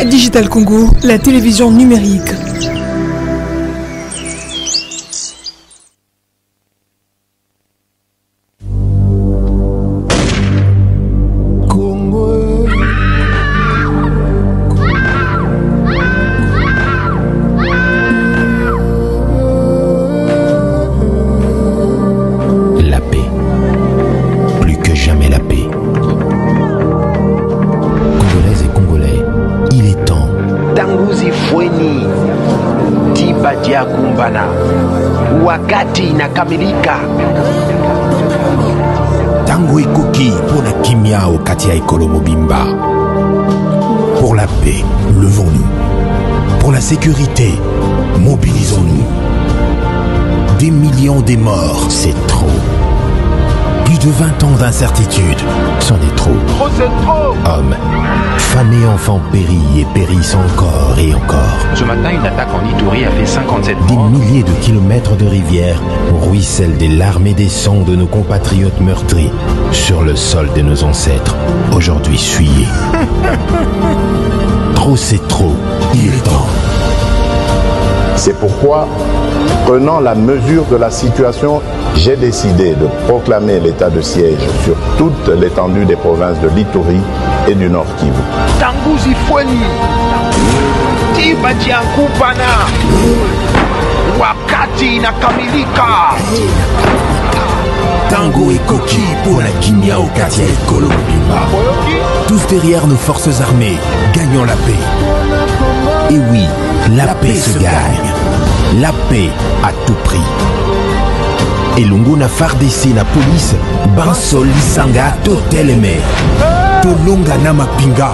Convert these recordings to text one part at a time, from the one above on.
Digital Congo, la télévision numérique. Wakati inakamilika. Tango ekoki pour la kimia au Katia Ekolo Mobimba. Pour la paix, levons-nous. Pour la sécurité, mobilisons-nous. Des millions de morts, c'est trop. Plus de 20 ans d'incertitude, c'en est trop. Trop, c'est trop. Hommes, femmes et enfants périssent et périssent encore et encore. Ce matin, une attaque en Ituri a fait 57 morts. Des milliers de kilomètres de rivières ruissellent des larmes et des sangs de nos compatriotes meurtris sur le sol de nos ancêtres, aujourd'hui souillés. Trop, c'est trop. Il est temps. C'est pourquoi, prenant la mesure de la situation, j'ai décidé de proclamer l'état de siège sur toute l'étendue des provinces de l'Ituri et du Nord Kivu. Tanguzi Fweni, Tibadia Kupana, Wakati inakamilika. Tango et Koki pour la Kimia au Katia Ekolo Mobimba. Tous derrière nos forces armées, gagnons la paix. Et oui, la paix se gagne. La paix à tout prix. Et Lunguna Fardesi na police, Bansol Lisanga Toteleme. Tolonga Namapinga.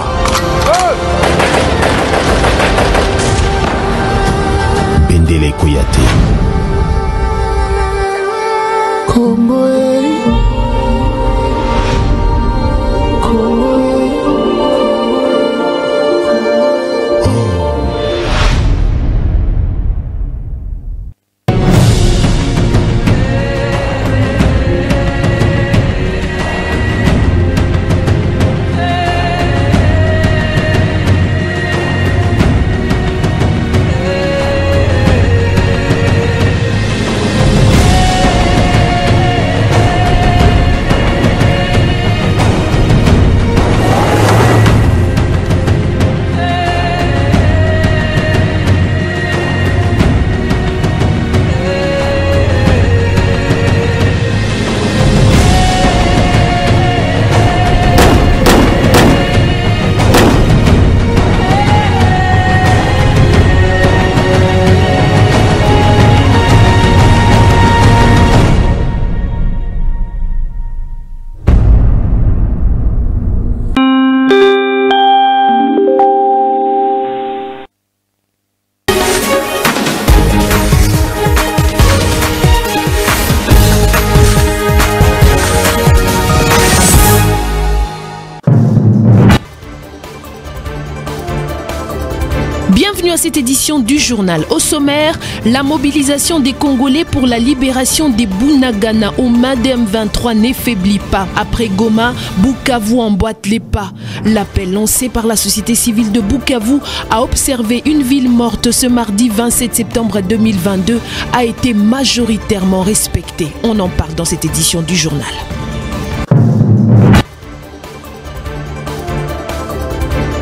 Bendele Koyate. Congo. Bienvenue à cette édition du journal. Au sommaire, la mobilisation des Congolais pour la libération des Bunagana au MADEM 23 n'affaiblit pas. Après Goma, Bukavu emboîte les pas. L'appel lancé par la société civile de Bukavu à observer une ville morte ce mardi 27 septembre 2022 a été majoritairement respecté. On en parle dans cette édition du journal.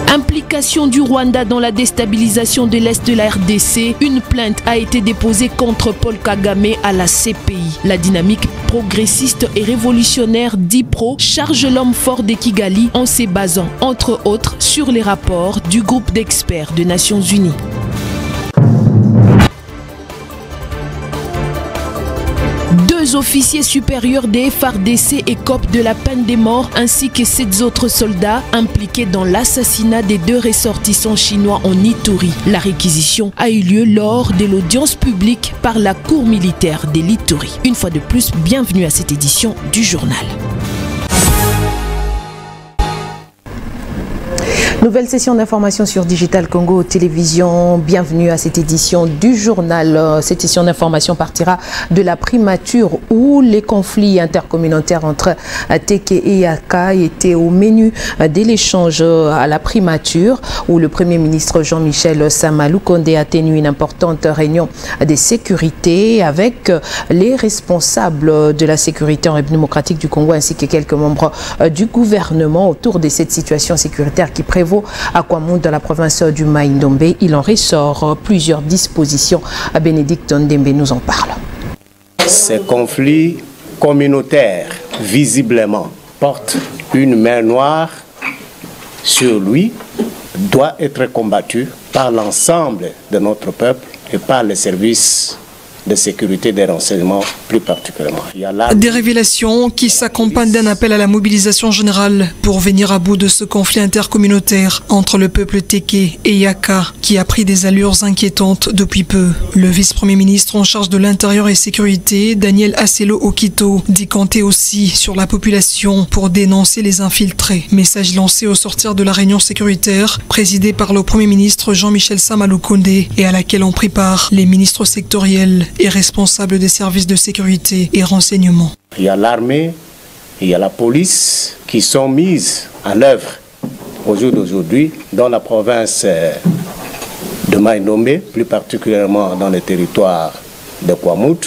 Implication du Rwanda dans la déstabilisation de l'Est de la RDC, une plainte a été déposée contre Paul Kagame à la CPI. La dynamique progressiste et révolutionnaire d'IPRO charge l'homme fort de Kigali en se basant, entre autres, sur les rapports du groupe d'experts des Nations Unies. Deux officiers supérieurs des FARDC écopent de la peine de mort ainsi que 7 autres soldats impliqués dans l'assassinat des 2 ressortissants chinois en Ituri. La réquisition a eu lieu lors de l'audience publique par la cour militaire de l'Ituri. Une fois de plus, bienvenue à cette édition du journal. Nouvelle session d'information sur Digital Congo Télévision. Bienvenue à cette édition du journal. Cette session d'information partira de la primature où les conflits intercommunautaires entre Teke et Yaka étaient au menu de l'échange à la primature où le Premier ministre Jean-Michel Sama Lukonde a tenu une importante réunion de sécurité avec les responsables de la sécurité en République démocratique du Congo ainsi que quelques membres du gouvernement autour de cette situation sécuritaire qui prévaut à Kwamount dans la province du Mai-Ndombe. Il en ressort plusieurs dispositions. Bénédicte Ndembe nous en parle. Ces conflits communautaires, visiblement, portent une main noire sur lui, doit être combattu par l'ensemble de notre peuple et par les services de sécurité des renseignements plus particulièrement. Il y a là des révélations qui s'accompagnent d'un appel à la mobilisation générale pour venir à bout de ce conflit intercommunautaire entre le peuple Teke et Yaka qui a pris des allures inquiétantes depuis peu. Le vice-premier ministre en charge de l'intérieur et sécurité, Daniel Aselo Okito, dit compter aussi sur la population pour dénoncer les infiltrés. Message lancé au sortir de la réunion sécuritaire présidée par le premier ministre Jean-Michel Sama Lukonde et à laquelle ont pris part les ministres sectoriels et responsable des services de sécurité et renseignement. Il y a l'armée, il y a la police qui sont mises en œuvre au jour d'aujourd'hui dans la province de Mai-Ndombe, plus particulièrement dans le territoire de Kwamount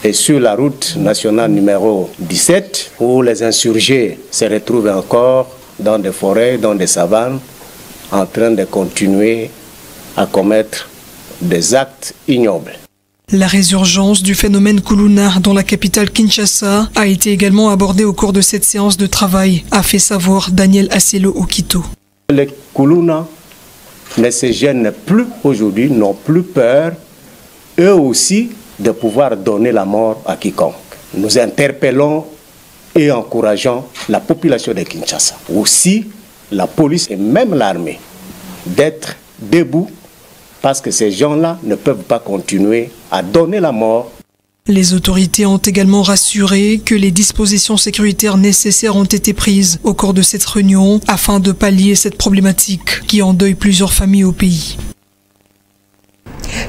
et sur la route nationale numéro 17 où les insurgés se retrouvent encore dans des forêts, dans des savanes en train de continuer à commettre des actes ignobles. La résurgence du phénomène Kuluna dans la capitale Kinshasa a été également abordée au cours de cette séance de travail, a fait savoir Daniel Aselo Okito. Les Kuluna ne se gênent plus aujourd'hui, n'ont plus peur, eux aussi, de pouvoir donner la mort à quiconque. Nous interpellons et encourageons la population de Kinshasa, aussi la police et même l'armée, d'être debout parce que ces gens-là ne peuvent pas continuer à donner la mort. Les autorités ont également rassuré que les dispositions sécuritaires nécessaires ont été prises au cours de cette réunion afin de pallier cette problématique qui endeuille plusieurs familles au pays.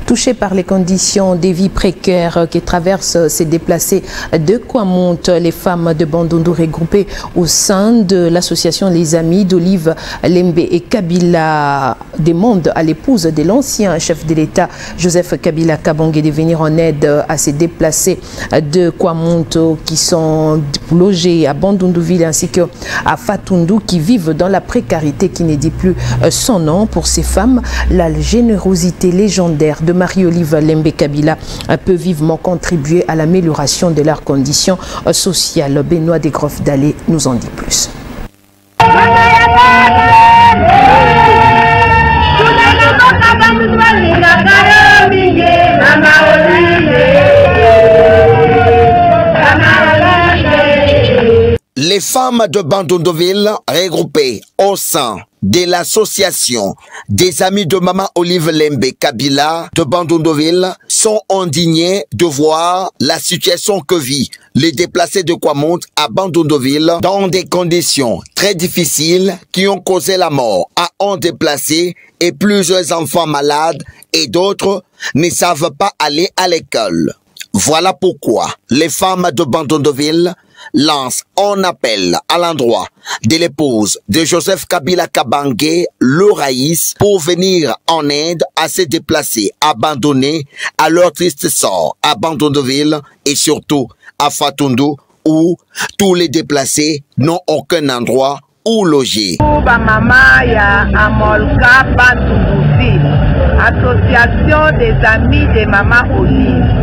Touchés par les conditions de vie précaires qui traversent ces déplacés de Kwamount, les femmes de Bandundu regroupées au sein de l'association Les Amis d'Olive Lembe et Kabila demandent à l'épouse de l'ancien chef de l'État Joseph Kabila Kabange de venir en aide à ces déplacés de Kwamount qui sont logés à Bandunduville ainsi qu'à Fatundu qui vivent dans la précarité qui ne dit plus son nom. Pour ces femmes, la générosité légendaire de Marie-Olive Lembe Kabila peut vivement contribuer à l'amélioration de leurs conditions sociales. Benoît Desgroffes-Dallé nous en dit plus. Les femmes de Bandunduville regroupées au sein de l'association des amis de Maman Olive Lembe Kabila de Bandunduville sont indignées de voir la situation que vit les déplacés de Kwamount à Bandunduville dans des conditions très difficiles qui ont causé la mort à un déplacé et plusieurs enfants malades et d'autres ne savent pas aller à l'école. Voilà pourquoi les femmes de Bandunduville lance un appel à l'endroit de l'épouse de Joseph Kabila Kabange, le Raïs, pour venir en aide à ces déplacés abandonnés à leur triste sort à Bandunduville et surtout à Fatundu où tous les déplacés n'ont aucun endroit où loger. Association des amis de Maman Olive.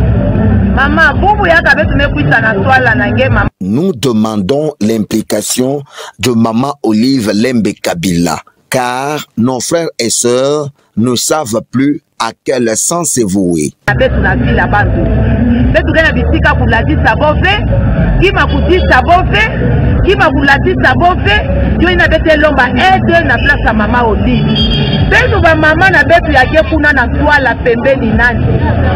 Nous demandons l'implication de Maman Olive Lembe Kabila, car nos frères et sœurs ne savent plus à quel sens se vouer. kima kulatisa bofe yo ina bete lomba aide na place ya mama Olive betu ba mama na betu yake kuna na swala pembeni nani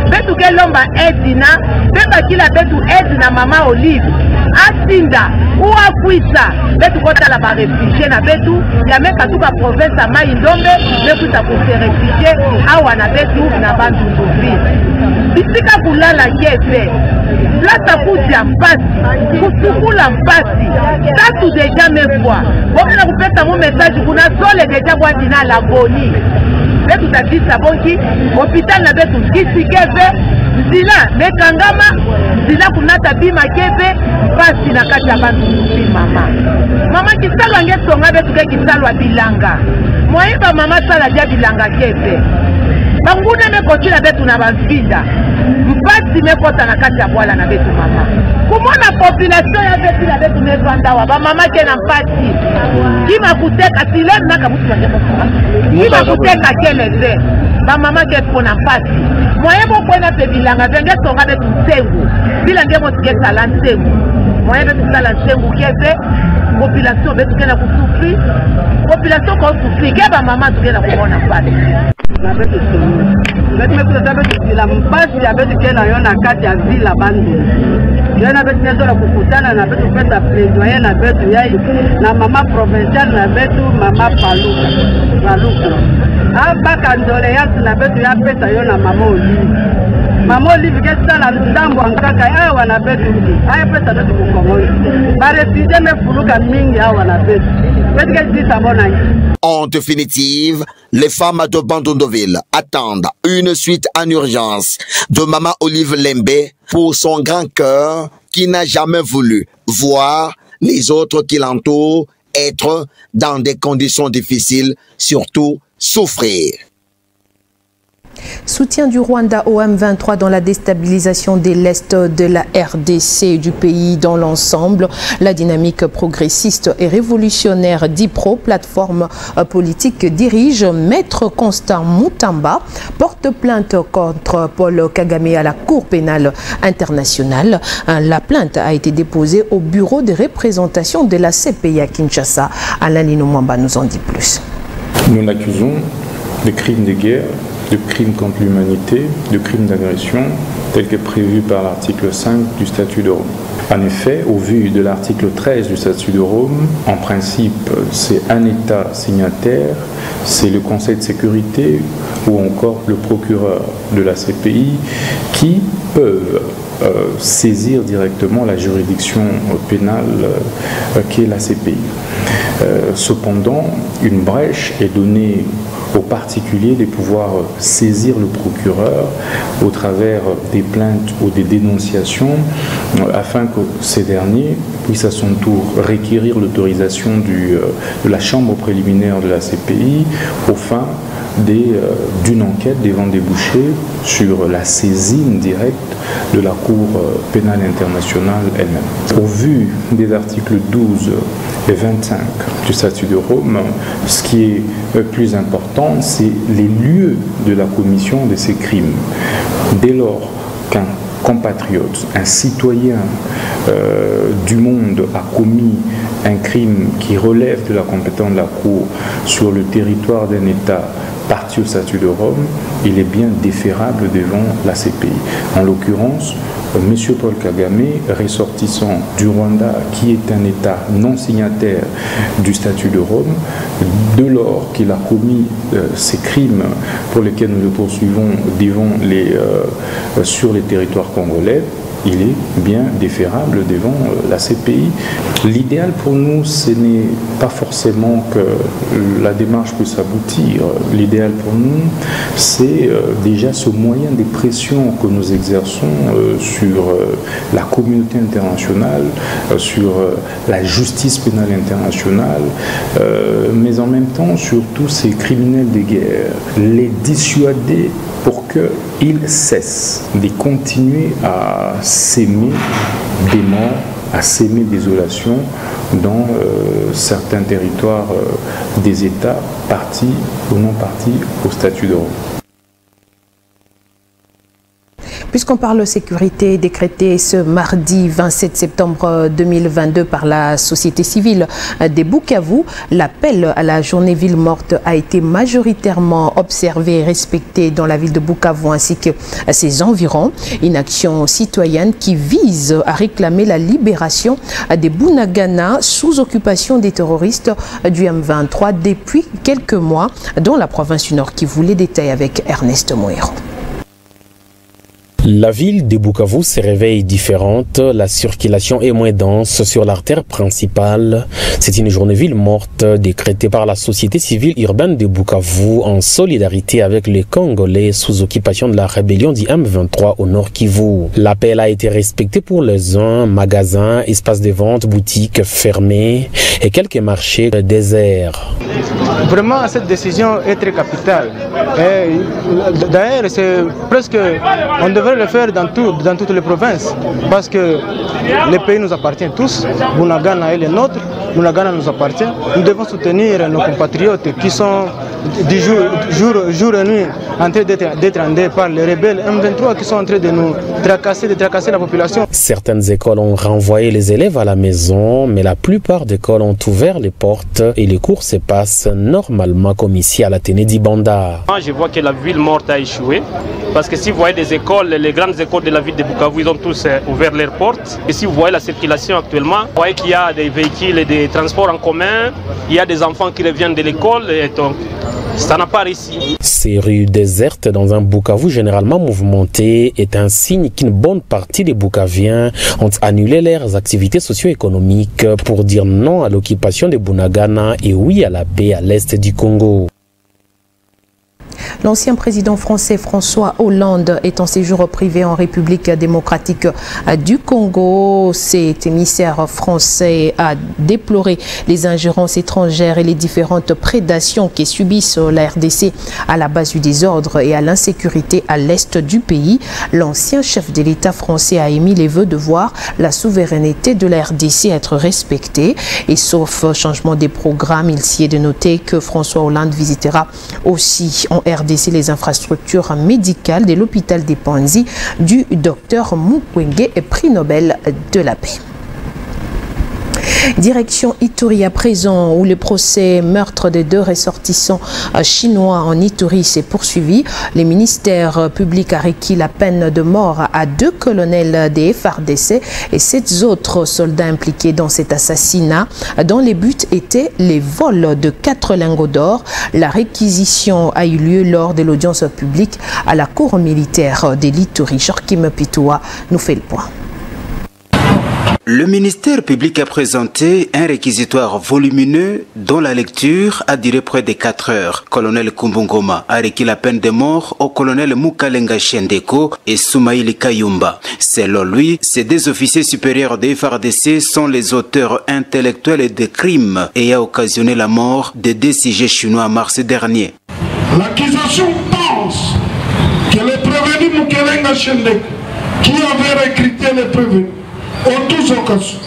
betu ke lomba aide na beba kila betu aide na mama Olive asinda uwa kuisa betu kota la ba réfugié na betu ya meka tuka province ya Mai Ndombe bekuta ku se réfugié awa na betu na bantu Ndoville bisika kulala kepe plata kutia mpasi kusukula mpasi tatu deja mefwa bomina kupesa mo message kuna sole deja bwandi na lagoni betu tatisa bonki hospital na betu kisi kepe zila mekangama zila kunata bima kepe mpasi na kati ya bantu mama kisalwa ngesonga betu ke kisalwa bilanga moyiba mama sala dia bilanga kepe banguna mekotila betu na bavinda mpasi mekota na kati ya bwala na betu mama kumona population ya betu na betu mezwandawa bamama ke na mpasi kima kuteka silem naka mutu kima kuteka keleze bamama ke pona mpasi moye bokwena pe bilanga venge songa betu nsengu bilange motike sala nsengu moye betu sala nsengu keze population betu kena kusufri population ko sufri ke bamama tukena kumona mpasi na betu songa betu mekuta betu bila mpasi ya betu kena yo na kati ya vila bandu yana betu nezola kukutana na betu pesa plaidoyer na betu yai na mama provincial na betu mama Paluka abaka ndoleyansi na betu ya pesa yo na mama Olive mama Olive ke sala ndambo ankaka awa na betu aya pesa betu kukongoyo ba refugee mefuluka mingi awa na betu betu ke zisa mona. En définitive, les femmes de Bandundoville attendent une suite en urgence de Maman Olive Lembe pour son grand cœur qui n'a jamais voulu voir les autres qui l'entourent être dans des conditions difficiles, surtout souffrir. Soutien du Rwanda au M23 dans la déstabilisation de l'Est de la RDC et du pays dans l'ensemble. La dynamique progressiste et révolutionnaire d'IPRO, plateforme politique, dirige Maître Constant Mutamba, porte plainte contre Paul Kagame à la Cour pénale internationale. La plainte a été déposée au bureau de représentation de la CPI à Kinshasa. Alain Lino Mwamba nous en dit plus. Nous l'accusons de crimes de guerre, de crimes contre l'humanité, de crimes d'agression, tels que prévus par l'article 5 du statut de Rome. En effet, au vu de l'article 13 du statut de Rome, en principe, c'est un État signataire, c'est le Conseil de sécurité ou encore le procureur de la CPI qui peuvent saisir directement la juridiction pénale qui est la CPI. Cependant, une brèche est donnée aux particuliers de pouvoir saisir le procureur au travers des plaintes ou des dénonciations afin que ces derniers puissent à son tour requérir l'autorisation de la chambre préliminaire de la CPI au fin d'une enquête devant déboucher sur la saisine directe de la Cour pénale internationale elle-même. Au vu des articles 12 et 25 du statut de Rome, ce qui est plus important, c'est les lieux de la commission de ces crimes. Dès lors qu'un compatriote, un citoyen du monde a commis un crime qui relève de la compétence de la Cour sur le territoire d'un État parti au statut de Rome, il est bien déférable devant la CPI. En l'occurrence, M. Paul Kagame, ressortissant du Rwanda, qui est un État non signataire du statut de Rome, dès lors qu'il a commis ces crimes pour lesquels nous le poursuivons sur les territoires congolais, il est bien déférable devant la CPI. L'idéal pour nous, ce n'est pas forcément que la démarche puisse aboutir. L'idéal pour nous, c'est déjà ce moyen de pression que nous exerçons sur la communauté internationale, sur la justice pénale internationale, mais en même temps sur tous ces criminels de guerre, les dissuader pour qu'ils cessent de continuer à s'aimer des morts, à s'aimer désolation dans certains territoires des États partis ou non partis au statut de Rome. Puisqu'on parle sécurité, décrétée ce mardi 27 septembre 2022 par la société civile des Bukavu, l'appel à la journée ville morte a été majoritairement observé et respecté dans la ville de Bukavu ainsi que à ses environs. Une action citoyenne qui vise à réclamer la libération des Bunagana sous occupation des terroristes du M23 depuis quelques mois dans la province du Nord Kivu. Les détails avec Ernest Moero. La ville de Bukavu se réveille différente, la circulation est moins dense sur l'artère principale. C'est une journée ville morte décrétée par la société civile urbaine de Bukavu en solidarité avec les Congolais sous occupation de la rébellion du M23 au Nord Kivu. L'appel a été respecté pour les uns, magasins, espaces de vente, boutiques fermés et quelques marchés déserts. Vraiment, cette décision est très capitale. D'ailleurs, c'est presque, on devrait le faire dans toutes les provinces, parce que les pays nous appartiennent tous, Bunagana est le nôtre, Bunagana nous appartient. Nous devons soutenir nos compatriotes qui sont du jour et nuit en train d'être endettés par les rebelles M23 qui sont en train de nous tracasser, de tracasser la population. Certaines écoles ont renvoyé les élèves à la maison, mais la plupart des écoles ont ouvert les portes et les cours se passent normalement comme ici à l'Athénée d'Ibanda. Je vois que la ville morte a échoué, parce que si vous voyez des écoles, les grandes écoles de la ville de Bukavu, ils ont tous ouvert leurs portes. Et si vous voyez la circulation actuellement, vous voyez qu'il y a des véhicules et des transports en commun, il y a des enfants qui reviennent de l'école, et donc ça n'a pas réussi. Ces rues désertes dans un Bukavu généralement mouvementé est un signe qu'une bonne partie des Bukaviens ont annulé leurs activités socio-économiques pour dire non à l'occupation des Bunagana et oui à la paix à l'est du Congo. L'ancien président français François Hollande est en séjour privé en République démocratique du Congo. Cet émissaire français a déploré les ingérences étrangères et les différentes prédations qui subissent la RDC à la base du désordre et à l'insécurité à l'est du pays. L'ancien chef de l'État français a émis les vœux de voir la souveraineté de la RDC être respectée. Et sauf changement des programmes, il s'y est de noter que François Hollande visitera aussi en RDC les infrastructures médicales de l'hôpital des Panzi du docteur Mukwege, prix Nobel de la paix. Direction Ituri à présent, où le procès meurtre de 2 ressortissants chinois en Ituri s'est poursuivi. Le ministère public a requis la peine de mort à 2 colonels des FARDC et 7 autres soldats impliqués dans cet assassinat, dont les buts étaient les vols de 4 lingots d'or. La réquisition a eu lieu lors de l'audience publique à la cour militaire de l'Ituri. Chorkim Pitoua nous fait le point. Le ministère public a présenté un réquisitoire volumineux dont la lecture a duré près de 4 heures. Colonel Kumbungoma a requis la peine de mort au colonel Mukalenga Shendeko et Soumaïli Kayumba. Selon lui, ces 2 officiers supérieurs des FARDC sont les auteurs intellectuels des crimes ayant occasionné la mort de 2 sujets chinois en mars dernier. L'accusation pense que le prévenu Mukalenga Shendeko, qui avait recruté les prévenus, en 12 occasions,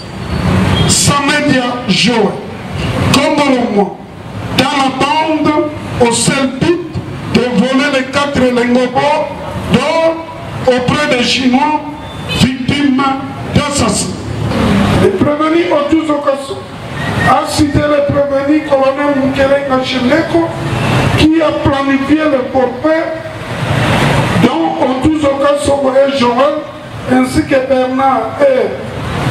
Samedia Joe, comme Romo, dans la bande, au seul but de voler les 4 lingots d'or auprès des Chinois victimes d'assassinats. Les prévenus en 12 occasions a cité le prévenu colonel Mukelenga Shendeko qui a planifié le forfait dont en 12 occasions voyait Joël ainsi que Bernard et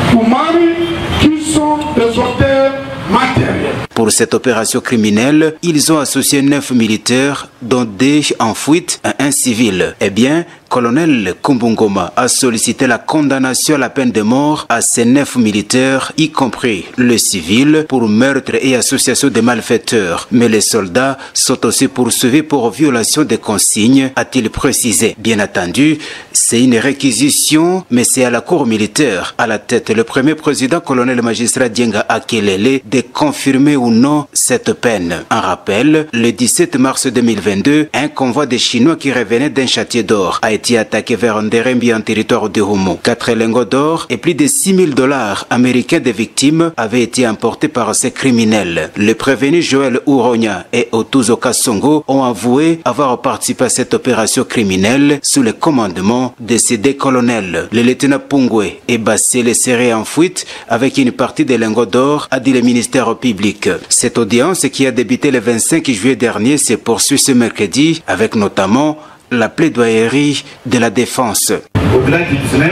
Toumari qui sont des auteurs matériels. Pour cette opération criminelle, ils ont associé 9 militaires, dont 2 en fuite et 1 civil. Eh bien, colonel Kumbungoma a sollicité la condamnation à la peine de mort à ces 9 militaires, y compris le civil, pour meurtre et association de malfaiteurs. Mais les soldats sont aussi poursuivis pour violation des consignes, a-t-il précisé. Bien entendu, c'est une réquisition, mais c'est à la cour militaire, à la tête le premier président colonel magistrat Dienga Akelele, de confirmer ou non cette peine. En rappel, le 17 mars 2022, un convoi de Chinois qui revenait d'un châtier d'or a été attaqué vers Nderembi en territoire de Homo. 4 lingots d'or et plus de $6,000 américains des victimes avaient été emportés par ces criminels. Le prévenu Joël Ouronia et Otuzo Kasongo ont avoué avoir participé à cette opération criminelle sous le commandement de ces deux colonels. Le lieutenant Pungwe et Bassé les serrés en fuite avec une partie des lingots d'or, a dit le ministère public. Cette audience qui a débuté le 25 juillet dernier se poursuit ce mercredi avec notamment la plaidoyerie de la défense. Au-delà du 19,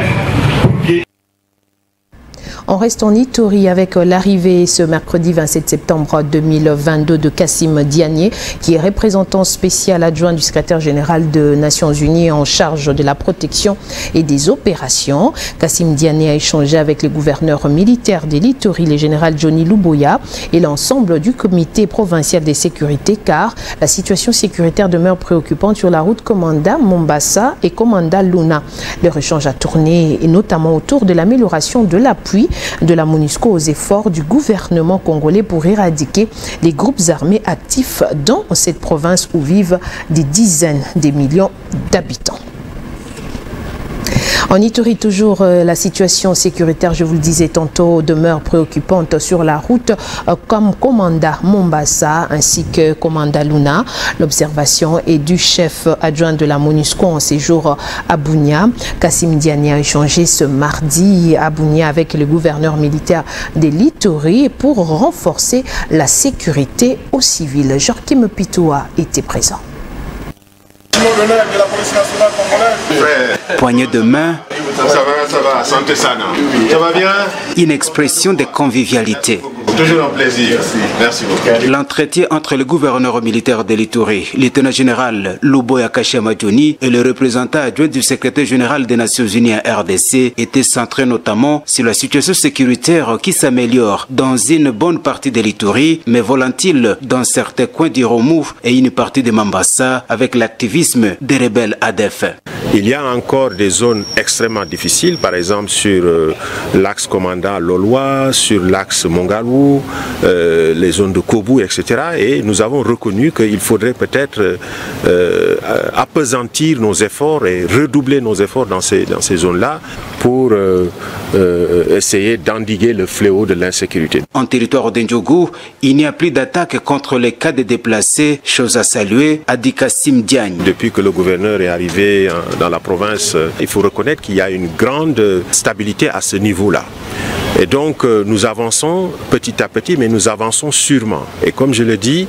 on reste en Ituri avec l'arrivée ce mercredi 27 septembre 2022 de Kassim Diané, qui est représentant spécial adjoint du secrétaire général des Nations Unies en charge de la protection et des opérations. Kassim Diané a échangé avec les gouverneurs militaires de l'Ituri, le général Johnny Luboya et l'ensemble du comité provincial de sécurité, car la situation sécuritaire demeure préoccupante sur la route Komanda, Mombasa et Komanda Luna. Leur échange a tourné notamment autour de l'amélioration de l'appui de la MONUSCO aux efforts du gouvernement congolais pour éradiquer les groupes armés actifs dans cette province où vivent des dizaines de millions d'habitants. En Ituri, toujours, la situation sécuritaire, je vous le disais tantôt, demeure préoccupante sur la route comme Komanda Mombasa ainsi que Komanda Luna. L'observation est du chef adjoint de la MONUSCO en séjour à Bunia. Kassim Diané a échangé ce mardi à Bunia avec le gouverneur militaire de l'Ituri pour renforcer la sécurité aux civils. Joachim Pitoua était présent. Poignée de main. Ça va, santé sana. Ça va bien? Une expression de convivialité. Toujours un plaisir. Merci beaucoup. L'entretien entre le gouverneur militaire de l'Ituri, lieutenant général Luboya Kashamadjoni et le représentant adjoint du secrétaire général des Nations Unies à RDC était centré notamment sur la situation sécuritaire qui s'améliore dans une bonne partie de l'Ituri, mais volatile dans certains coins du Romou et une partie de Mambasa avec l'activisme des rebelles ADF. Il y a encore des zones extrêmement difficiles, par exemple sur l'axe commandant Loloa, sur l'axe Mongalou, les zones de Kobu, etc. Et nous avons reconnu qu'il faudrait peut-être appesantir nos efforts et redoubler nos efforts dans ces zones-là pour essayer d'endiguer le fléau de l'insécurité. En territoire d'Indjougou, il n'y a plus d'attaques contre les cas de déplacés, chose à saluer, a dit Kassim Diagne. Depuis que le gouverneur est arrivé dans la province, il faut reconnaître qu'il y a une grande stabilité à ce niveau-là. Et donc nous avançons petit à petit, mais nous avançons sûrement. Et comme je le dis,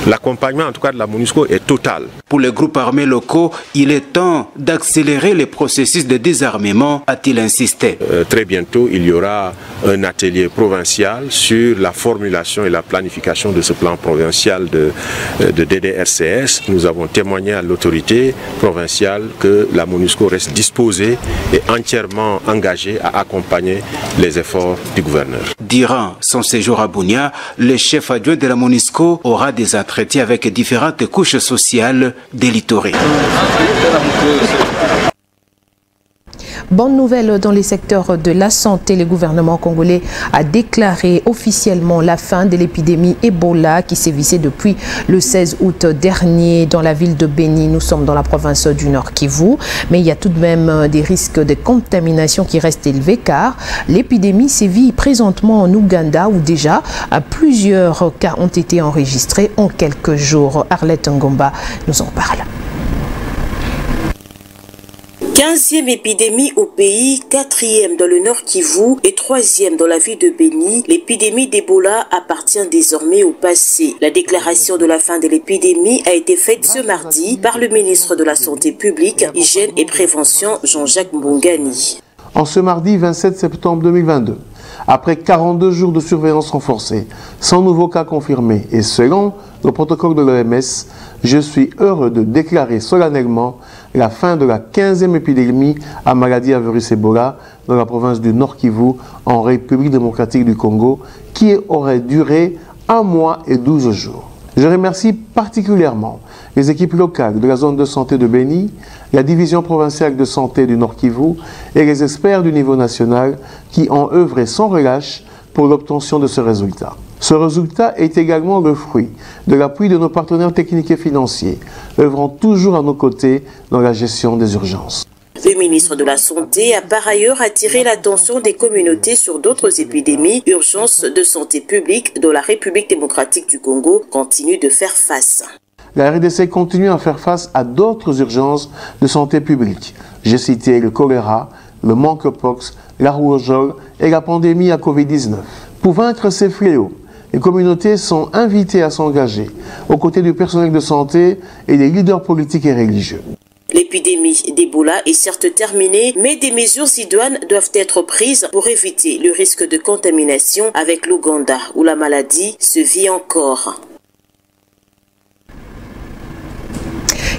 l'accompagnement en tout cas de la MONUSCO est total. Pour les groupes armés locaux, il est temps d'accélérer les processus de désarmement, a-t-il insisté. Très bientôt, il y aura un atelier provincial sur la formulation et la planification de ce plan provincial de DDRCS. Nous avons témoigné à l'autorité provinciale que la MONUSCO reste disposée et entièrement engagée à accompagner les efforts du gouverneur. Durant son séjour à Bunia, le chef adjoint de la MONUSCO aura des entretiens avec différentes couches sociales de l'Ituri. Bonne nouvelle dans les secteurs de la santé. Le gouvernement congolais a déclaré officiellement la fin de l'épidémie Ebola qui sévissait depuis le 16 août dernier dans la ville de Beni. Nous sommes dans la province du Nord Kivu, mais il y a tout de même des risques de contamination qui restent élevés car l'épidémie sévit présentement en Ouganda où déjà plusieurs cas ont été enregistrés en quelques jours. Arlette Ngomba nous en parle. 15e épidémie au pays, 4e dans le Nord Kivu et 3e dans la ville de Beni. L'épidémie d'Ebola appartient désormais au passé. La déclaration de la fin de l'épidémie a été faite ce mardi par le ministre de la Santé publique, Hygiène et Prévention, Jean-Jacques Mbongani. En ce mardi 27 septembre 2022, après 42 jours de surveillance renforcée, sans nouveaux cas confirmés et selon le protocole de l'OMS, je suis heureux de déclarer solennellement la fin de la 15e épidémie à maladie à virus Ebola dans la province du Nord Kivu en République démocratique du Congo qui aurait duré 1 mois et 12 jours. Je remercie particulièrement les équipes locales de la zone de santé de Beni, la division provinciale de santé du Nord Kivu et les experts du niveau national qui ont œuvré sans relâche pour l'obtention de ce résultat. Ce résultat est également le fruit de l'appui de nos partenaires techniques et financiers, œuvrant toujours à nos côtés dans la gestion des urgences. Le ministre de la Santé a par ailleurs attiré l'attention des communautés sur d'autres épidémies, urgences de santé publique dont la République démocratique du Congo continue de faire face. La RDC continue à faire face à d'autres urgences de santé publique. J'ai cité le choléra, le monkeypox, la rougeole et la pandémie à Covid-19. Pour vaincre ces fléaux, les communautés sont invitées à s'engager aux côtés du personnel de santé et des leaders politiques et religieux. L'épidémie d'Ebola est certes terminée, mais des mesures idoines doivent être prises pour éviter le risque de contamination avec l'Ouganda, où la maladie se vit encore.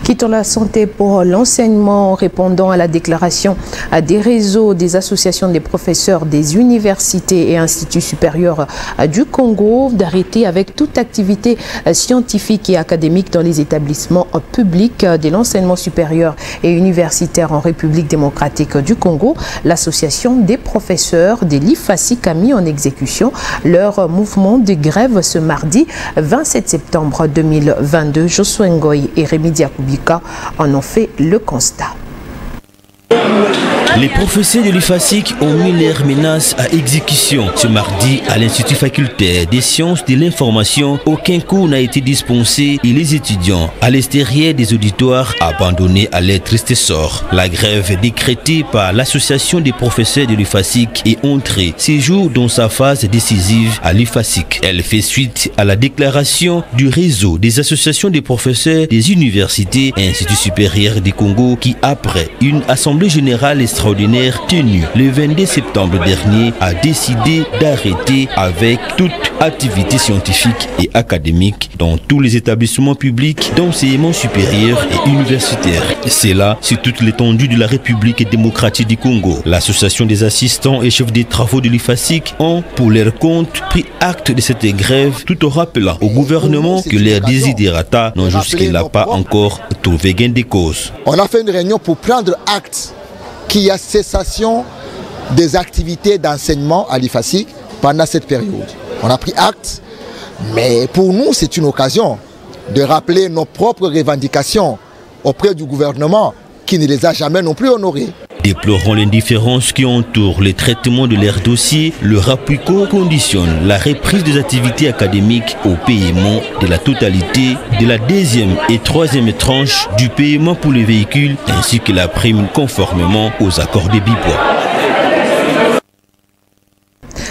Quittons la santé pour l'enseignement, répondant à la déclaration des réseaux, des associations des professeurs, des universités et instituts supérieurs du Congo d'arrêter avec toute activité scientifique et académique dans les établissements publics de l'enseignement supérieur et universitaire en République démocratique du Congo. L'association des professeurs de l'IFASIC a mis en exécution leur mouvement de grève ce mardi 27 septembre 2022. Josué Ngoy et Rémi Diakoubi en ont fait le constat. Les professeurs de l'IFASIC ont mis leurs menaces à exécution. Ce mardi, à l'Institut facultaire des sciences de l'information, aucun cours n'a été dispensé et les étudiants, à l'extérieur des auditoires, abandonnés à leur triste sort. La grève décrétée par l'association des professeurs de l'IFASIC est entrée ces jours dans sa phase décisive à l'IFASIC. Elle fait suite à la déclaration du réseau des associations des professeurs des universités et instituts supérieurs du Congo qui, après une assemblée générale extraordinaire tenue le 22 septembre dernier, a décidé d'arrêter avec toute activité scientifique et académique dans tous les établissements publics d'enseignement supérieur et universitaire. C'est là sur toute l'étendue de la République démocratique du Congo. L'association des assistants et chefs des travaux de l'IFASIC ont, pour leur compte, pris acte de cette grève tout en rappelant au gouvernement que leurs desiderata n'ont jusque-là pas encore trouvé gain de cause. On a fait une réunion pour prendre acte qu'il y a cessation des activités d'enseignement à l'IFASIC pendant cette période. On a pris acte, mais pour nous, c'est une occasion de rappeler nos propres revendications auprès du gouvernement qui ne les a jamais non plus honorées. Déplorant l'indifférence qui entoure le traitement de leurs dossiers, le RAPUCO conditionne la reprise des activités académiques au paiement de la totalité de la deuxième et troisième tranche du paiement pour les véhicules ainsi que la prime conformément aux accords de Bipois.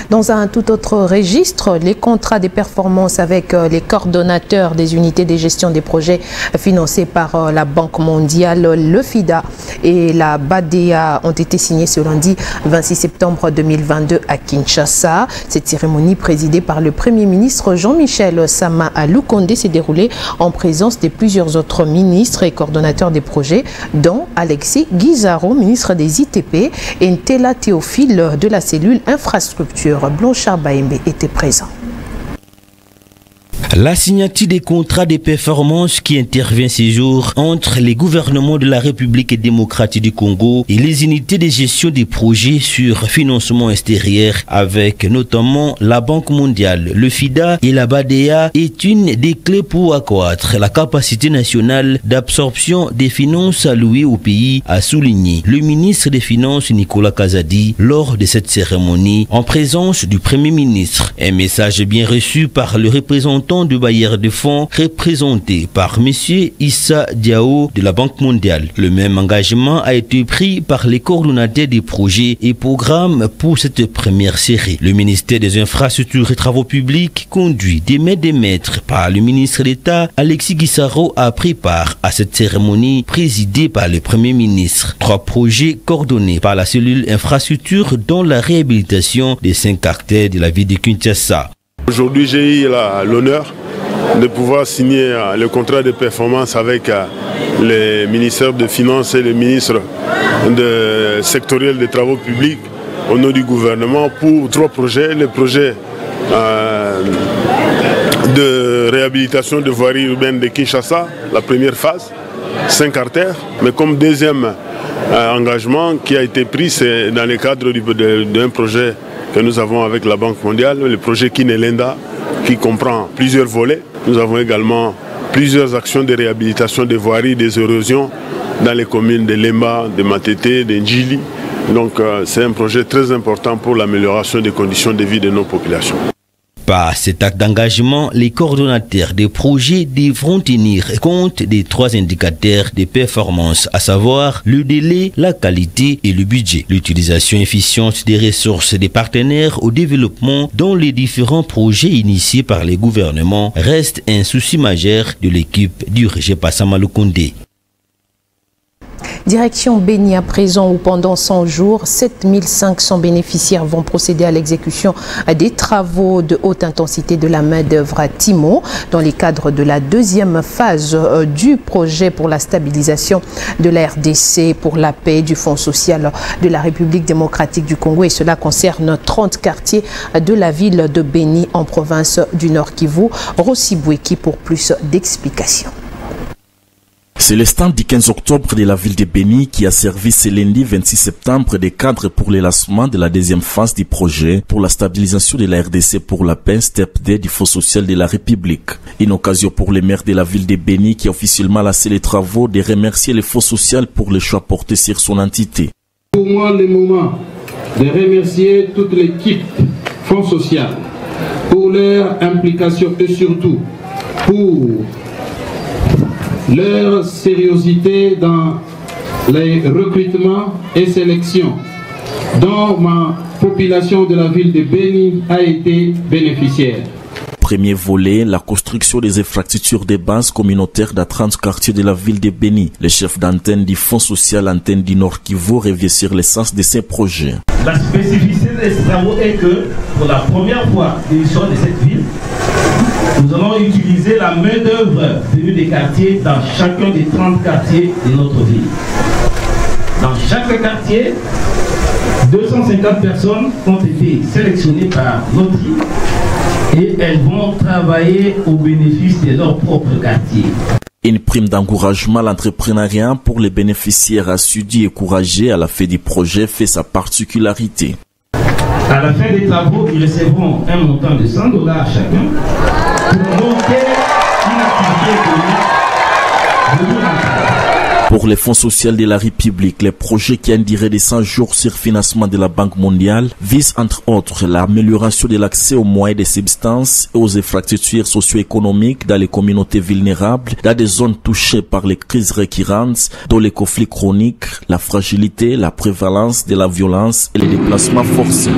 Dans un tout autre registre, les contrats de performance avec les coordonnateurs des unités de gestion des projets financés par la Banque mondiale, le FIDA et la BADEA ont été signés ce lundi 26 septembre 2022 à Kinshasa. Cette cérémonie présidée par le Premier ministre Jean-Michel Sama Lukonde s'est déroulée en présence de plusieurs autres ministres et coordonnateurs des projets, dont Alexis Guizarro, ministre des ITP, et Ntela Théophile de la cellule infrastructure. Blanchard Baembe était présent. La signature des contrats de performance qui intervient ces jours entre les gouvernements de la République démocratique du Congo et les unités de gestion des projets sur financement extérieur avec notamment la Banque mondiale, le FIDA et la BADEA est une des clés pour accroître la capacité nationale d'absorption des finances allouées au pays, a souligné le ministre des Finances Nicolas Kazadi lors de cette cérémonie en présence du Premier ministre. Un message bien reçu par le représentant de bailleurs de fonds représenté par M. Issa Diao de la Banque mondiale. Le même engagement a été pris par les coordonnateurs des projets et programmes pour cette première série. Le ministère des Infrastructures et Travaux Publics, conduit des mains de maître par le ministre d'État Alexis Guizarro, a pris part à cette cérémonie présidée par le Premier ministre. 3 projets coordonnés par la cellule infrastructure dont la réhabilitation des 5 artères de la ville de Kinshasa. Aujourd'hui, j'ai eu l'honneur de pouvoir signer le contrat de performance avec les ministères de Finances et les ministres sectoriels des travaux publics au nom du gouvernement pour 3 projets. Le projet de réhabilitation de voirie urbaine de Kinshasa, la première phase, 5 artères, mais comme deuxième engagement qui a été pris, c'est dans le cadre d'un projet que nous avons avec la Banque mondiale, le projet Kinelenda, qui comprend plusieurs volets. Nous avons également plusieurs actions de réhabilitation des voiries, des érosions dans les communes de Lemba, de Matete, de Ndjili. Donc c'est un projet très important pour l'amélioration des conditions de vie de nos populations. Par cet acte d'engagement, les coordonnateurs des projets devront tenir compte des 3 indicateurs de performance, à savoir le délai, la qualité et le budget. L'utilisation efficiente des ressources des partenaires au développement dans les différents projets initiés par les gouvernements reste un souci majeur de l'équipe du RG Passamalo Koundé. Direction Béni à présent où pendant 100 jours, 7500 bénéficiaires vont procéder à l'exécution des travaux de haute intensité de la main-d'œuvre à Timo dans les cadres de la 2e phase du projet pour la stabilisation de la RDC pour la paix du Fonds social de la République démocratique du Congo et cela concerne 30 quartiers de la ville de Béni en province du Nord Kivu. Rossi Boueki pour plus d'explications. C'est le stand du 15 octobre de la ville de Béni qui a servi ce lundi 26 septembre des cadres pour le lancement de la 2e phase du projet pour la stabilisation de la RDC pour la paix STEP-D du Fonds social de la République. Une occasion pour le maire de la ville de Béni qui a officiellement lancé les travaux de remercier le Fonds social pour le choix porté sur son entité. Pour moi, le moment de remercier toute l'équipe Fonds social pour leur implication et surtout pour leur sérieuxité dans les recrutements et sélections dont ma population de la ville de Béni a été bénéficiaire. Premier volet, la construction des infrastructures de base communautaires dans 30 quartiers de la ville de Béni. Le chef d'antenne du Fonds social antenne du Nord Kivu revient sur l'essence de ces projets. La spécificité de ces travaux est que pour la première fois de l'histoire de cette ville, nous allons utiliser la main-d'œuvre venue des quartiers dans chacun des 30 quartiers de notre ville. Dans chaque quartier, 250 personnes ont été sélectionnées par notre ville et elles vont travailler au bénéfice de leur propre quartier. Une prime d'encouragement à l'entrepreneuriat pour les bénéficiaires assidus et courageux à la fin du projet fait sa particularité. À la fin des travaux, ils recevront un montant de $100 chacun pour monter une activité économique. Pour les fonds sociaux de la République, les projets qui ont une durée de 100 jours sur financement de la Banque mondiale visent entre autres l'amélioration de l'accès aux moyens de subsistance et aux infrastructures socio-économiques dans les communautés vulnérables, dans des zones touchées par les crises récurrentes, dont les conflits chroniques, la fragilité, la prévalence de la violence et les déplacements forcés.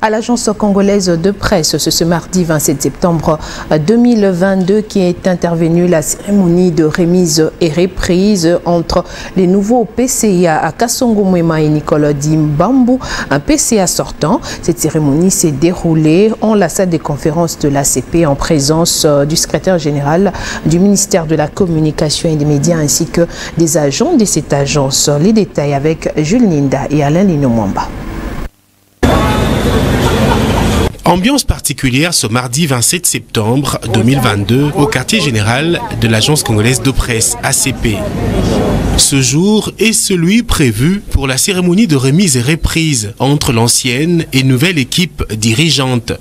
À l'agence congolaise de presse, ce mardi 27 septembre 2022 qui est intervenue la cérémonie de remise et reprise entre les nouveaux PCA à Kasongo Mwema et Nicole Dimbambu, un PCA sortant. Cette cérémonie s'est déroulée en la salle des conférences de l'ACP en présence du secrétaire général du ministère de la Communication et des Médias ainsi que des agents de cette agence. Les détails avec Jules Ninda et Alain Linomwamba. Ambiance particulière ce mardi 27 septembre 2022 au quartier général de l'agence congolaise de presse ACP. Ce jour est celui prévu pour la cérémonie de remise et reprise entre l'ancienne et nouvelle équipe dirigeante.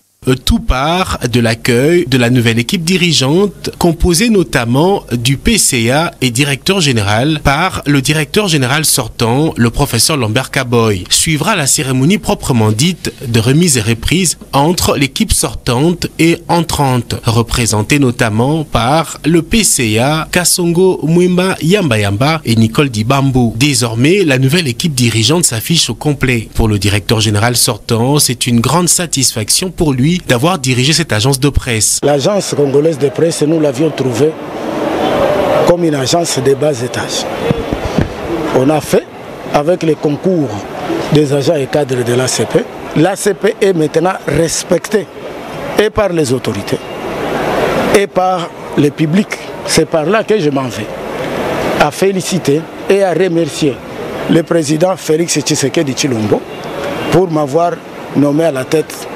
Tout part de l'accueil de la nouvelle équipe dirigeante composée notamment du PCA et directeur général par le directeur général sortant, le professeur Lambert Kaboy. Suivra la cérémonie proprement dite de remise et reprise entre l'équipe sortante et entrante, représentée notamment par le PCA, Kasongo Mwema Yamba et Nicole Dibambu. Désormais, la nouvelle équipe dirigeante s'affiche au complet. Pour le directeur général sortant, c'est une grande satisfaction pour lui d'avoir dirigé cette agence de presse. L'agence congolaise de presse, nous l'avions trouvée comme une agence de bas étage. On a fait avec les concours des agents et cadres de l'ACP. L'ACP est maintenant respectée et par les autorités et par le public. C'est par là que je m'en vais à féliciter et à remercier le président Félix Tshisekedi Tshilombo pour m'avoir nommé à la tête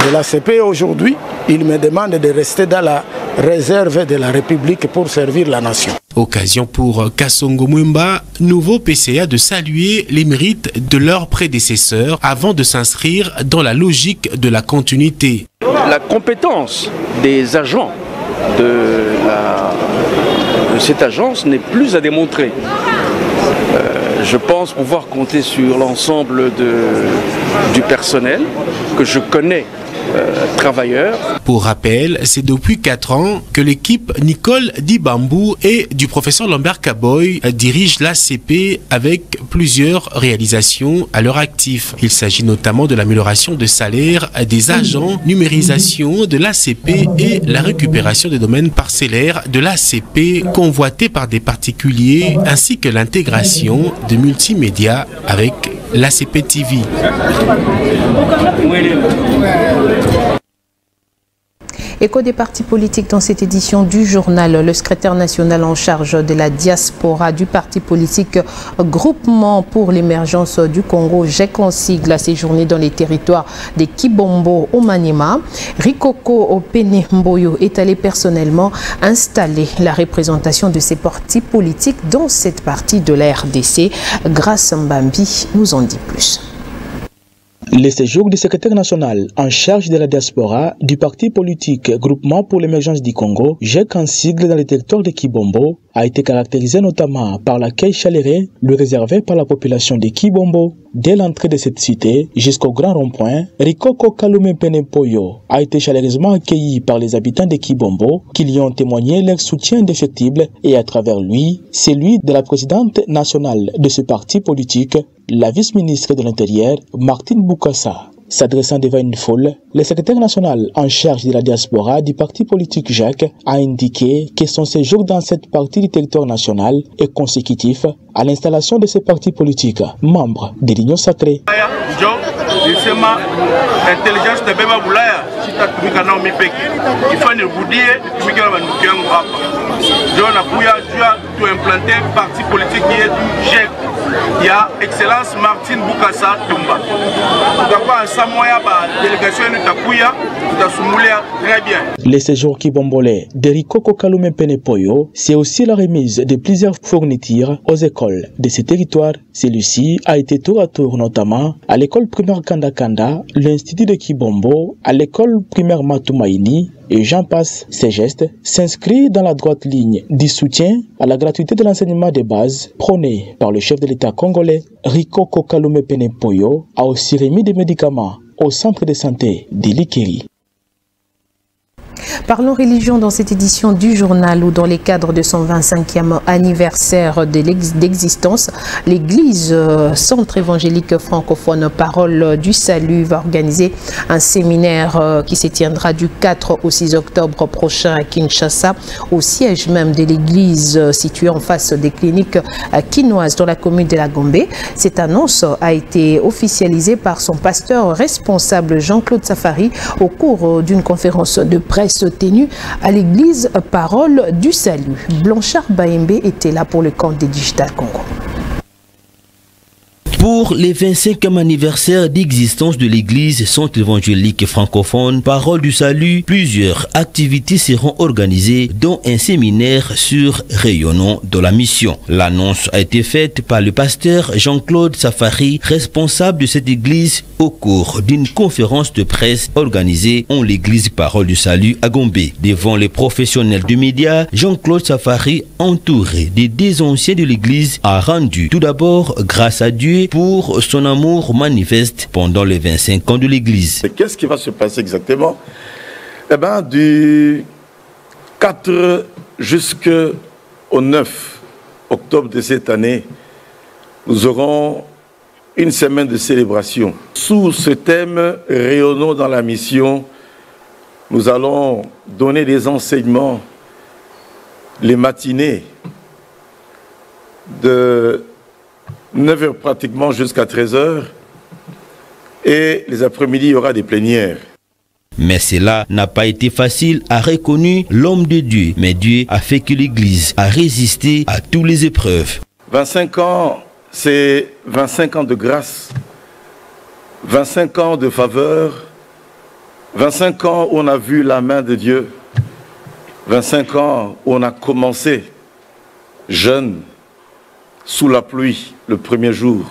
de l'ACP. Aujourd'hui, il me demande de rester dans la réserve de la République pour servir la nation. Occasion pour Kassongo Mwimba, nouveau PCA, de saluer les mérites de leurs prédécesseurs avant de s'inscrire dans la logique de la continuité. La compétence des agents de cette agence n'est plus à démontrer. Je pense pouvoir compter sur l'ensemble du personnel que je connais travailleurs. Pour rappel, c'est depuis 4 ans que l'équipe Nicole Dibambou et du professeur Lambert Kaboy dirige l'ACP avec plusieurs réalisations à leur actif. Il s'agit notamment de l'amélioration de salaire des agents, numérisation de l'ACP et la récupération des domaines parcellaires de l'ACP convoités par des particuliers, ainsi que l'intégration de multimédia avec l'ACP TV. Écho des partis politiques dans cette édition du journal. Le secrétaire national en charge de la diaspora du parti politique Groupement pour l'émergence du Congo, GEC en sigle, a séjourné dans les territoires de Kibombo au Maniema. Rikoko Opene Mboyo est allé personnellement installer la représentation de ces partis politiques dans cette partie de la RDC. Grace Mbambi nous en dit plus. Le séjour du secrétaire national en charge de la diaspora du parti politique Groupement pour l'émergence du Congo, GEC en sigle dans le territoire de Kibombo, a été caractérisé notamment par l'accueil chaleureux lui réservé par la population de Kibombo. Dès l'entrée de cette cité jusqu'au grand rond-point, Rikoko Kalume Penepoyo a été chaleureusement accueilli par les habitants de Kibombo qui lui ont témoigné leur soutien indéfectible et à travers lui, celui de la présidente nationale de ce parti politique, la vice-ministre de l'Intérieur, Martine Boukassa. S'adressant devant une foule, le secrétaire national en charge de la diaspora du parti politique GEC a indiqué que son séjour dans cette partie du territoire national est consécutif à l'installation de ce parti politique, membre de l'Union sacrée. Il y a Excellence Martine Boukassa Tumba. Le séjour kibombolais de Rikoko Kalume Penepoyo, c'est aussi la remise de plusieurs fournitures aux écoles de ce territoire. Celui-ci a été tour à tour notamment à l'école primaire Kanda, l'Institut de Kibombo, à l'école primaire Matumaini, et j'en passe. Ces gestes s'inscrivent dans la droite ligne du soutien à la gratuité de l'enseignement de base prôné par le chef de l'État congolais. Rikoko Kalume Penepoyo a aussi remis des médicaments au centre de santé d'Ilikeri. Parlons religion dans cette édition du journal où dans les cadres de son 25e anniversaire d'existence, l'église Centre évangélique francophone Parole du Salut va organiser un séminaire qui se tiendra du 4 au 6 octobre prochain à Kinshasa, au siège même de l'église située en face des cliniques quinoises dans la commune de la Gombe. Cette annonce a été officialisée par son pasteur responsable Jean-Claude Safari au cours d'une conférence de presse tenue à l'église Parole du Salut. Blanchard Baembe était là pour le compte de Digital Congo. Pour les 25e anniversaire d'existence de l'église Centre évangélique francophone Parole du Salut, plusieurs activités seront organisées, dont un séminaire sur rayonnant de la mission. L'annonce a été faite par le pasteur Jean-Claude Safari, responsable de cette église, au cours d'une conférence de presse organisée en l'église Parole du Salut à Gombe. Devant les professionnels du média, Jean-Claude Safari, entouré des 2 anciens de l'église, a rendu tout d'abord grâce à Dieu pour son amour manifeste pendant les 25 ans de l'église. Qu'est-ce qui va se passer exactement? Eh bien, du 4 jusqu'au 9 octobre de cette année, nous aurons une semaine de célébration. Sous ce thème « Rayonnons dans la mission », nous allons donner des enseignements les matinées de 9h pratiquement jusqu'à 13h, et les après-midi, il y aura des plénières. Mais cela n'a pas été facile, a reconnu l'homme de Dieu. Mais Dieu a fait que l'Église a résisté à toutes les épreuves. 25 ans, c'est 25 ans de grâce, 25 ans de faveur, 25 ans où on a vu la main de Dieu, 25 ans où on a commencé jeune, sous la pluie, le premier jour,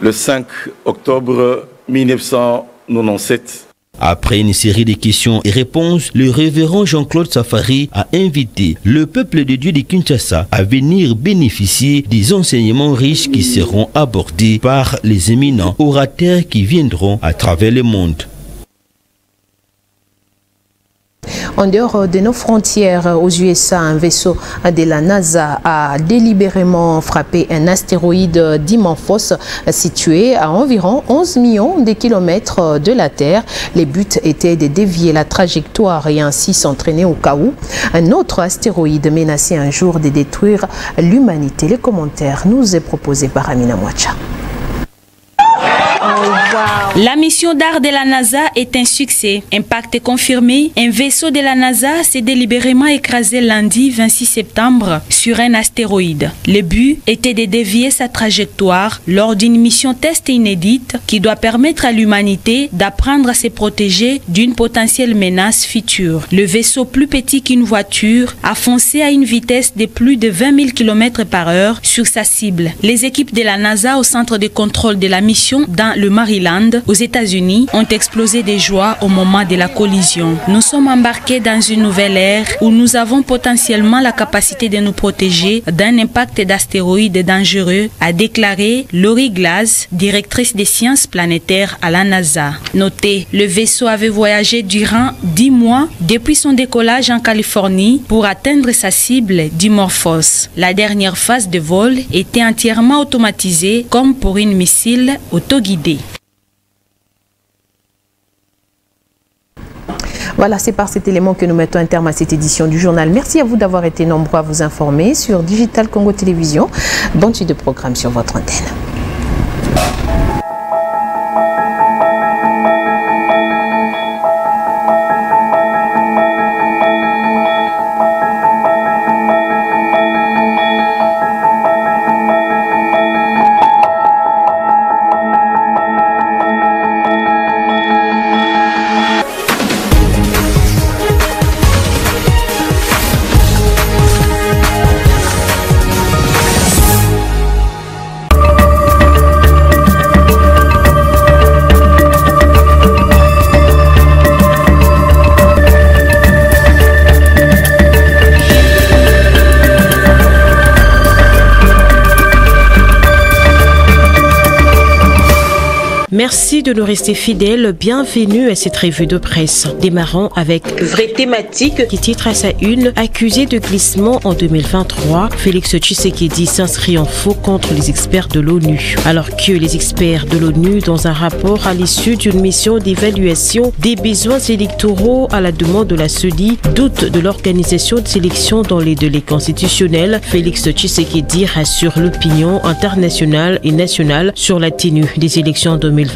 le 5 octobre 1997. Après une série de questions et réponses, le révérend Jean-Claude Safari a invité le peuple de Dieu de Kinshasa à venir bénéficier des enseignements riches qui seront abordés par les éminents orateurs qui viendront à travers le monde. En dehors de nos frontières, aux USA, un vaisseau de la NASA a délibérément frappé un astéroïde Dimorphos situé à environ 11 millions de kilomètres de la Terre. Les buts étaient de dévier la trajectoire et ainsi s'entraîner au cas où un autre astéroïde menaçait un jour de détruire l'humanité. Les commentaires nous est proposé par Amina Mouacha. La mission DAR de la NASA est un succès. Impact confirmé, un vaisseau de la NASA s'est délibérément écrasé lundi 26 septembre sur un astéroïde. Le but était de dévier sa trajectoire lors d'une mission test inédite qui doit permettre à l'humanité d'apprendre à se protéger d'une potentielle menace future. Le vaisseau, plus petit qu'une voiture, a foncé à une vitesse de plus de 20 000 km/h sur sa cible. Les équipes de la NASA au centre de contrôle de la mission dans le Maryland, aux États-Unis, ont explosé de joie au moment de la collision. Nous sommes embarqués dans une nouvelle ère où nous avons potentiellement la capacité de nous protéger d'un impact d'astéroïdes dangereux, a déclaré Lori Glass, directrice des sciences planétaires à la NASA. Notez, le vaisseau avait voyagé durant 10 mois depuis son décollage en Californie pour atteindre sa cible Dimorphos. La dernière phase de vol était entièrement automatisée comme pour une missile autoguidée. Voilà, c'est par cet élément que nous mettons un terme à cette édition du journal. Merci à vous d'avoir été nombreux à vous informer sur Digital Congo Télévision. Bonne suite de programme sur votre antenne. Merci de nous rester fidèles. Bienvenue à cette revue de presse. Démarrons avec Vraie thématique qui titre à sa une accusé de glissement en 2023. Félix Tshisekedi s'inscrit en faux contre les experts de l'ONU. Alors que les experts de l'ONU, dans un rapport à l'issue d'une mission d'évaluation des besoins électoraux à la demande de la CEDI, doutent de l'organisation de sélection dans les délais constitutionnels, Félix Tshisekedi rassure l'opinion internationale et nationale sur la tenue des élections en 2023.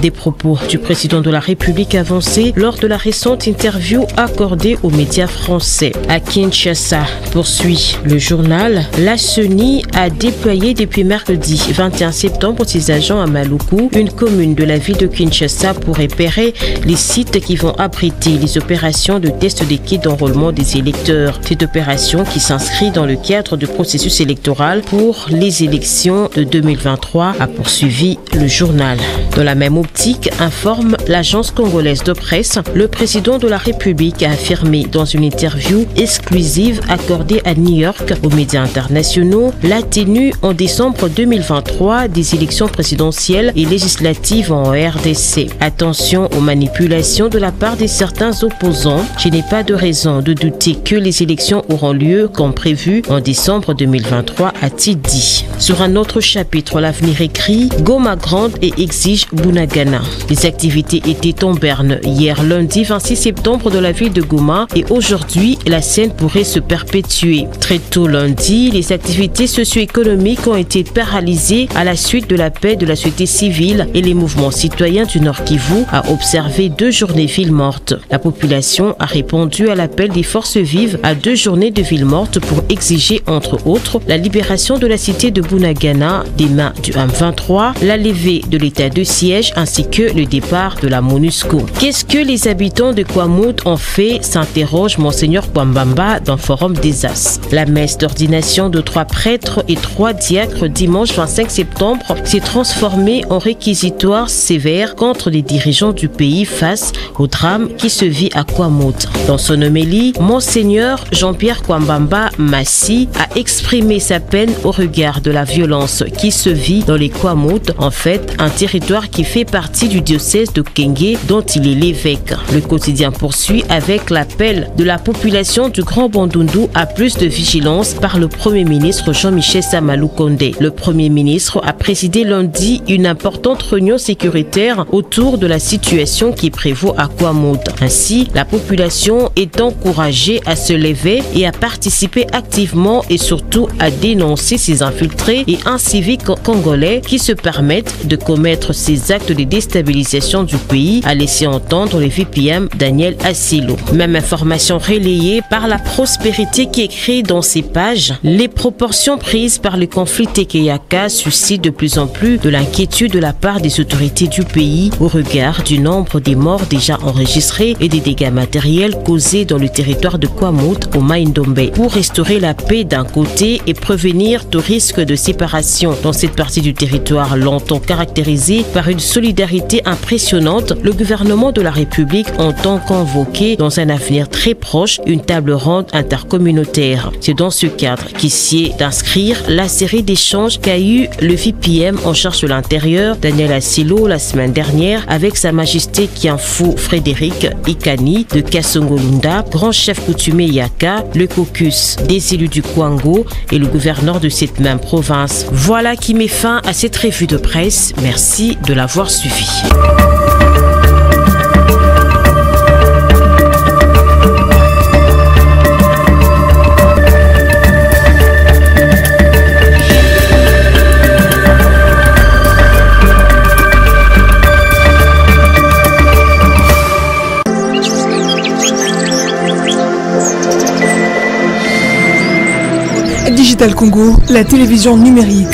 Des propos du président de la République avancés lors de la récente interview accordée aux médias français. À Kinshasa, poursuit le journal, la CENI a déployé depuis mercredi 21 septembre ses agents à Maluku, une commune de la ville de Kinshasa, pour repérer les sites qui vont abriter les opérations de test des kits d'enrôlement des électeurs. Cette opération qui s'inscrit dans le cadre du processus électoral pour les élections de 2023 a poursuivi le journal. Dans la même optique, informe l'agence congolaise de presse, le président de la République a affirmé dans une interview exclusive accordée à New York aux médias internationaux la tenue en décembre 2023 des élections présidentielles et législatives en RDC. Attention aux manipulations de la part de certains opposants. Je n'ai pas de raison de douter que les élections auront lieu comme prévu en décembre 2023, a-t-il dit. Sur un autre chapitre, l'avenir écrit Goma grande et exige Bunagana. Les activités étaient en berne hier lundi 26 septembre de la ville de Goma et aujourd'hui la scène pourrait se perpétuer. Très tôt lundi, les activités socio-économiques ont été paralysées à la suite de l'appel de la société civile et les mouvements citoyens du Nord Kivu a observé 2 journées ville morte. La population a répondu à l'appel des forces vives à 2 journées de ville morte pour exiger entre autres la libération de la cité de Bunagana des mains du M23, la levée de l'état de siège ainsi que le départ de la MONUSCO. Qu'est-ce que les habitants de Kwamouth ont fait, s'interroge Monseigneur Kwambamba dans Forum des As. La messe d'ordination de 3 prêtres et 3 diacres dimanche 25 septembre s'est transformée en réquisitoire sévère contre les dirigeants du pays face au drame qui se vit à Kwamouth. Dans son homélie, Monseigneur Jean-Pierre Kwambamba Massi a exprimé sa peine au regard de la violence qui se vit dans les Kwamouth, en fait un territoire qui fait partie du diocèse de Kenge dont il est l'évêque. Le quotidien poursuit avec l'appel de la population du Grand Bandundu à plus de vigilance par le Premier ministre Jean-Michel Samalou Condé. Le Premier ministre a présidé lundi une importante réunion sécuritaire autour de la situation qui prévaut à Kwamouth. Ainsi, la population est encouragée à se lever et à participer activement et surtout à dénoncer ces infiltrés et inciviques congolais qui se permettent de commettre ces actes de déstabilisation du pays, a laissé entendre le VPM Daniel Assilo. Même information relayée par La Prospérité qui écrit dans ses pages: les proportions prises par le conflit Tekeyaka suscitent de plus en plus de l'inquiétude de la part des autorités du pays au regard du nombre des morts déjà enregistrés et des dégâts matériels causés dans le territoire de Kwamouth au Maïndombe. Pour restaurer la paix d'un côté et prévenir tout risque de séparation dans cette partie du territoire longtemps caractérisée par une solidarité impressionnante, le gouvernement de la République entend convoquer dans un avenir très proche une table ronde intercommunautaire. C'est dans ce cadre qu'essayait d'inscrire la série d'échanges qu'a eu le VPM en charge de l'intérieur, Daniel Assilo, la semaine dernière avec Sa Majesté Kianfou Frédéric Ikani de Kassongolunda, grand chef coutumier Yaka, le caucus des élus du Kwango et le gouverneur de cette même province. Voilà qui met fin à cette revue de presse. Merci de l'avoir suivi. Digital Congo, la télévision numérique.